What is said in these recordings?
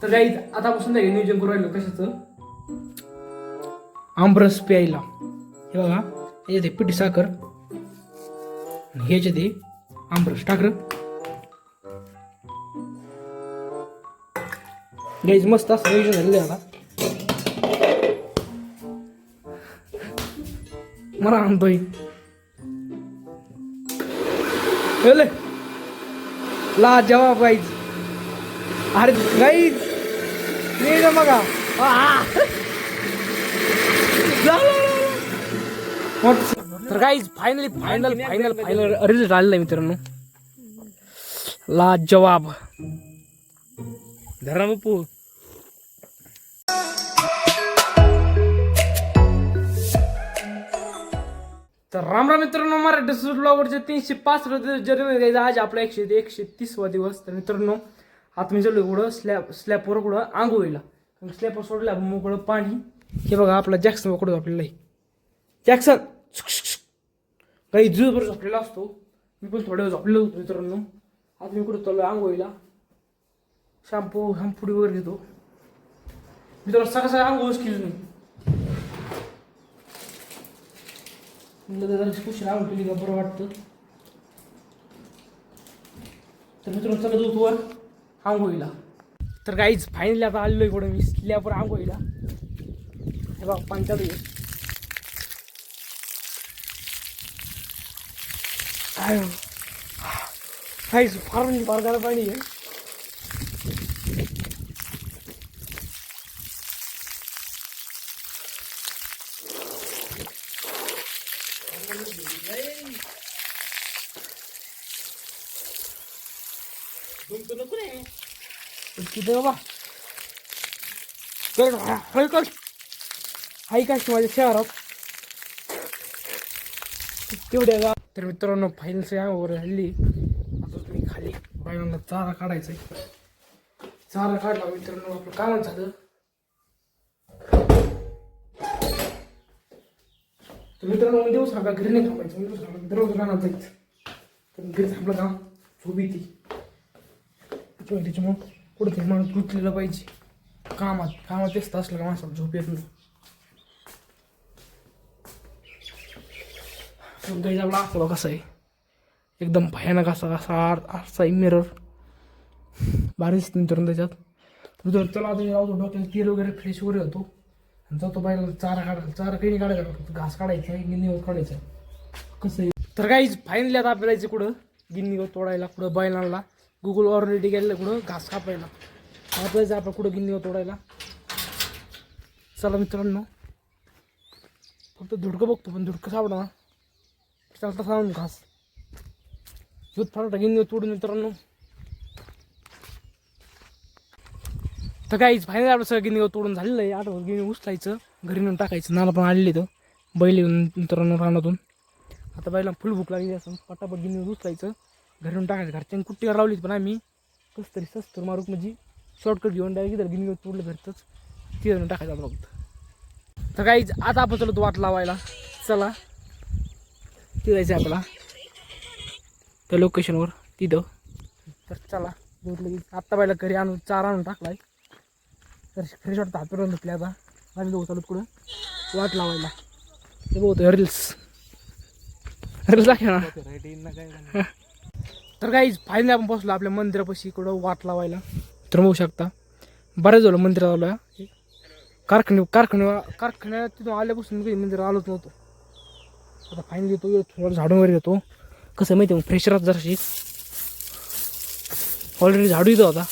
तर गाईज आतापासून नाही नियोजन करू राहिलो कशाचं आमरस प्यायला. हे बघा याच्यात आहे पिठी साखर आणि ह्याच्यात आहे आमरस टाकर. गाईज मस्त असं नियोजन झालेलं आहे आता. मला आणतोय ला जवाब गाईज. अरे गाईज नाही बघा तर गाईज फायनल रिझल्ट आलेला आहे मित्रांनो. ला जवाब धरा बापू. तर राम राम मित्रांनो, मराठी ब्लॉगवरचे 305 जर्नी आज आपला 130वा दिवस. तर मित्रांनो आता मी चालू कुठं स्लॅबवर कुठं आंघोळीला. स्लॅबवर सोडलं मोकळं पाणी. हे बघा आपला जॅक्सन कुठं झोपलेला आहे. जॅक्सन काही दिवसभर झोपलेला असतो. मी पण थोड्या वेळ झोपलेलो होतो मित्रांनो. आता मी कुठं चाललो आंघोळीला. शॅम्पूडी वगैरे घेतो मित्रांनो. सकाळ आंघोळच केली नाही कुशी राहून केली का बरं वाटतं. तर मित्रांनो चला जाऊ वर आंघोळीला. तर काहीच फायनली आता आलेलो आहे कुठं मी स्लॅबवर आंघोळीला. हे बघा पाणी चालू आहे. काहीच फार म्हणजे फार गार पाणी आहे. किती बाबा हलकट हाय का माझ्या शहरात तेवढ्या का. तर मित्रांनो फायनल यावर हल्ली आता तुम्ही खाली बायकांना चारा काढायचा आहे. चारा काढला मित्रांनो आपलं काम झालं. तर मित्रांनो दिवस आपल्या घरी नाही थांबायचं. दिवस आपल्या दररोज राहणार जायचं. तर घरी आपलं काम झोपी ती त्याच्यामुळं कुठं माणूस गुंतलेला पाहिजे कामात व्यस्त असलं का माणसाला झोप येत नाही. गाईज आपला आखला कसा आहे एकदम भयानक असा आहे. मिरर भारी दिसतं मित्रांनो त्याच्यात. मित्रांनो चला आता जाऊ डोक्याला तेल वगैरे फ्रेश वगैरे होतो आणि जातो बायला चारा काढायला. चारा काही नाही काढायचा फक्त घास काढायचा आहे गिन्नीवर काढायचं कसं आहे. तर गाईज फायनली आता आपल्याला जायचं कुठं गिन्नीवर तोडायला कुठं बैलांना गुगल ऑलरेडी गेलेलं कुठं घास कापायला. आपल्याला आपण कुठं गिन्नीवर तोडायला. चला मित्रांनो फक्त धुडकं बघतो पण धुडकं सापडा ना चालता सांगून घास दूध फाटा गिन्नीवर तोडून मित्रांनो. तर काहीच फायनल आपलं सगळं गिन्नीवर तोडून झालेलं आहे. आठवण गिन्नी उचलायचं घरी नेऊन टाकायचं. नाना पण आलेले तर बैल येऊन मित्रांनो रानातून. आता बैला फुल भूक लागली असं पटापट गिन्नीवर उचलायचं घरी नेऊन टाकायचं. घरच्यांनी कुट्टीवर लावलीच पण आम्ही कसं तरी सस्तर मारूक म्हणजे शॉर्टकट घेऊन डायरेक्ट इथं गिन्नीवर तोडलं घरचंच तिथं टाकायचं आता फक्त. तर काहीच आता आपण चलो तो वाट लावायला. चला तिथं जायचं आपला त्या लोकेशनवर तिथं. तर चला घेतलं आत्ता बायला घरी आणून चारा आणून टाकलाय. तर फ्रेश वाटतं हात फिरवून घेतले. आता आणि जाऊ चालत कुठं वाट लावायला. ते बघतो रील्स दाखव ना. तर काहीच फायनली आपण बसलो आपल्या मंदिरापाशी कुठं वाट लावायला. तर बघू शकता बऱ्याच झालं मंदिरात आलं. कारखान्यात तिथून आल्यापासून मी मंदिर आलोच नव्हतं. आता फायनली येतो थोडं झाडून वगैरे येतो. कसं माहिती आहे मग फ्रेश राहत जराशी ऑलरेडी झाडू येतो आता.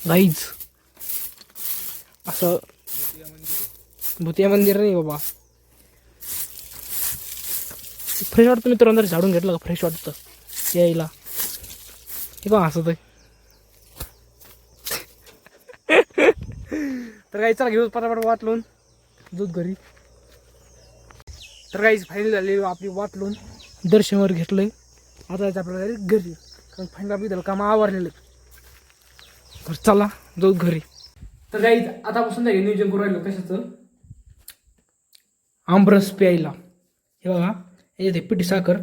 गाईज असं भूतिया मंदिर नाही बाबा. फ्रेश वाटतं मित्रांनो जर झाडून घेतलं का फ्रेश वाटतं यायला. हे पण असं तर काही चला घेऊ पटापट वाटलून दूध घरी. तर काहीच फायनल झाली आपली वाटलून दर्शन वगैरे घेतलंय. आता जायचं आपल्याला घरी कारण फायनल आपली त्याला कामं आवरलेलं. तर चला जाऊ घरी. तर काही आतापासून नाही नियोजन करू राहिलो कशाचं आमरस प्यायला. हे बघा याच्यात आहे पिठी साखर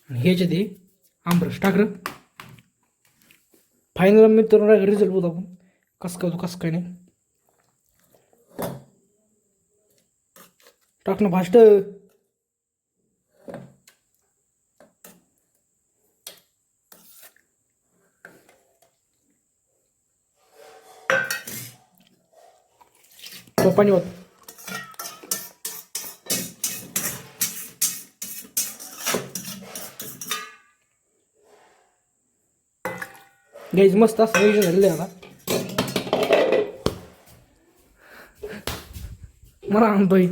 आणि ह्याच्यात आहे आमरस टाकर. फायनल मित्रांनो रिझल्ट बघू आपण कसं काय होतो कसं काय नाही. टाकणं फास्ट. पाणी होत गाईज मस्त असं नियोजन झालेलं आहे आता. मला आणतोय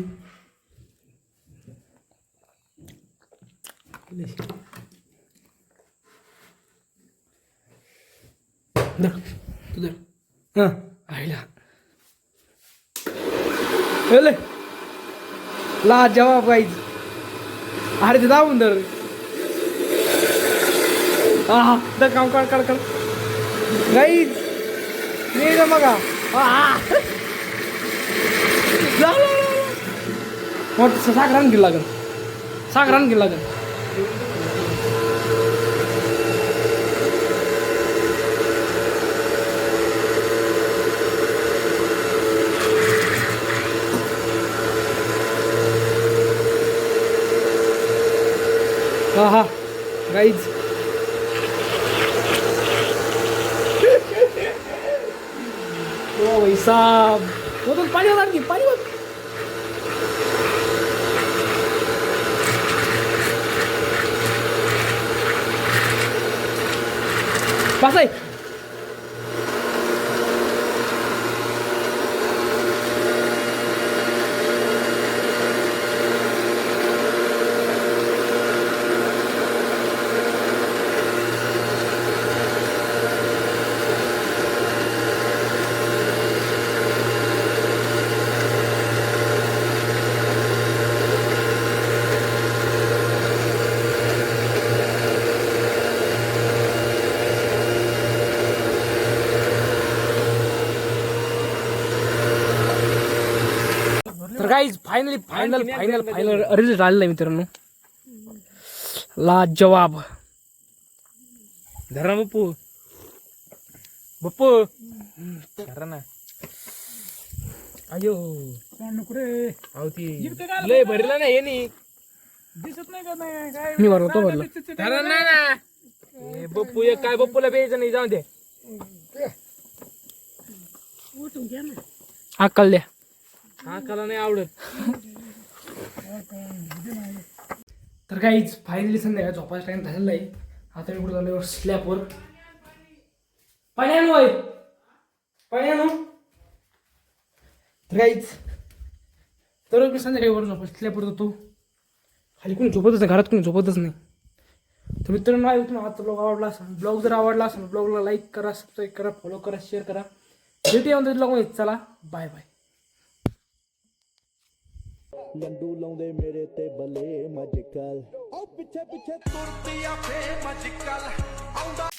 तुझं हां आईला ला जवाब गाईज. अरे ते दाबून धर. हा द काम काढ काढ काढ गाईज नाही ना बघा. मोठं साखरान गेलं लागेल साखरान गेलं लागेल. हा हा गाईज ओ भाई साहब वो तो पाणी होणार की पाणी होत. पास आहे. तर गाईज फायनल रिझल्ट आलेला आहे मित्रांनो. लाजवाब. धरा बप्पू बप्पू धरा ना. अयो अहो ती लय भरला ना हे नाही दिसत नाही का मी भरतो भरलं धरा ना. बप्पू एक काय बप्पूला प्यायचं नाही जाऊ दे. अक्कल द्या. हा कला नाही आवडत. तर काहीच फायनली संध्याकाळी झोपायचा टाइम झालेला आहे. आता मी कुठं झाल्यावर स्लॅपवर पाणी आणू आहे पाणी आणू. तर काहीच तर मी संध्याकाळी वर झोपायचं स्लॅपवर जातो. खाली कोणी झोपतच नाही घरात कोणी झोपतच नाही. तर मित्रांनो आहे तुम्हाला आजचा ब्लॉग आवडला असेल ब्लॉग जर आवडला असेल ब्लॉगला लाईक करा सबस्क्राईब करा फॉलो करा शेअर करा. भेटूया ब्लॉग चला बाय बाय. लंडू लाउंदे मेरे ते बले मजकल ओ पिछे पिछे तुरतिया फे मजकल आउंदा